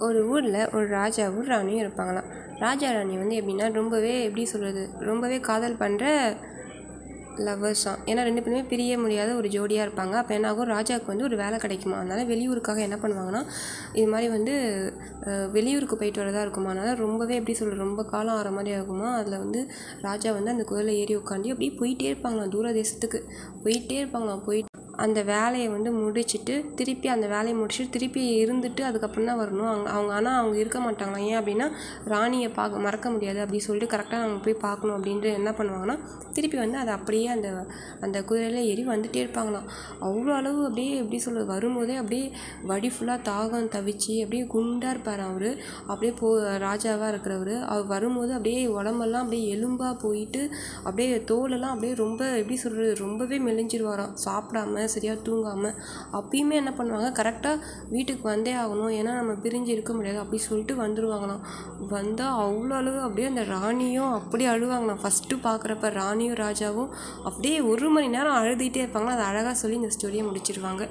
ஒரு ஊரில் ஒரு ராஜாவும் ராணியும் இருப்பாங்களாம். ராஜா ராணி வந்து எப்படின்னா எப்படி சொல்கிறது, ரொம்பவே காதல் பண்ணுற லவ்வர்ஸ் தான். ஏன்னா 2 பேருமே பிரிய முடியாத ஒரு ஜோடியாக இருப்பாங்க. அப்போ என்ன ஆகும், ராஜாவுக்கு வந்து ஒரு வேலை கிடைக்குமா. அதனால் வெளியூருக்காக என்ன பண்ணுவாங்கன்னா, இது மாதிரி வந்து வெளியூருக்கு போயிட்டு வரதா இருக்குமா. அதனால் எப்படி சொல்கிறது, ரொம்ப காலம் ஆகிற மாதிரி ஆகுமா. அதில் வந்து ராஜா வந்து அந்த குதிரையில் ஏறி உட்காந்து அப்படியே போயிட்டே இருப்பாங்களாம், தூர தேசத்துக்கு போயிட்டே இருப்பாங்களாம். அந்த வேலையை வந்து முடிச்சுட்டு திருப்பி இருந்துட்டு அதுக்கப்புறம் தான் வரணும். அவங்க இருக்க மாட்டாங்களாம். ஏன் அப்படின்னா, ராணியை மறக்க முடியாது அப்படின்னு சொல்லிட்டு கரெக்டாக அவங்க போய் பார்க்கணும் அப்படின்ட்டு என்ன பண்ணுவாங்கன்னா, திருப்பி வந்து அதை அப்படியே அந்த குதிரையில் ஏறி வந்துகிட்டே இருப்பாங்களாம். அவ்வளோ அளவு அப்படியே எப்படி சொல்கிறது, வரும்போதே அப்படியே வழி ஃபுல்லாக தாகம் தவிச்சு அப்படியே குண்டாக இருப்பார் அவர். அப்படியே ராஜாவாக இருக்கிறவர். அவர் வரும்போது அப்படியே உடம்பெல்லாம் அப்படியே எலும்பாக போயிட்டு அப்படியே தோலெல்லாம் அப்படியே ரொம்ப எப்படி சொல்கிறது, ரொம்பவே மெலிஞ்சிருவாராம். சாப்பிடாம சரியாக தூங்காமல் அப்பயுமே என்ன பண்ணுவாங்க, கரெக்டாக வீட்டுக்கு வந்தே ஆகணும், ஏன்னா நம்ம பிரிஞ்சு இருக்க முடியாது அப்படி சொல்லிட்டு வந்துடுவாங்களாம். வந்தால் அவ்வளோ அளவு அப்படியே அந்த ராணியும் அப்படியே அழுவாங்களாம். ஃபஸ்ட்டு பார்க்குறப்ப ராணியும் ராஜாவும் அப்படியே 1 மணி நேரம் அழுதுகிட்டே இருப்பாங்களா. அதை அழகாக சொல்லி இந்த ஸ்டோரியை முடிச்சிருவாங்க.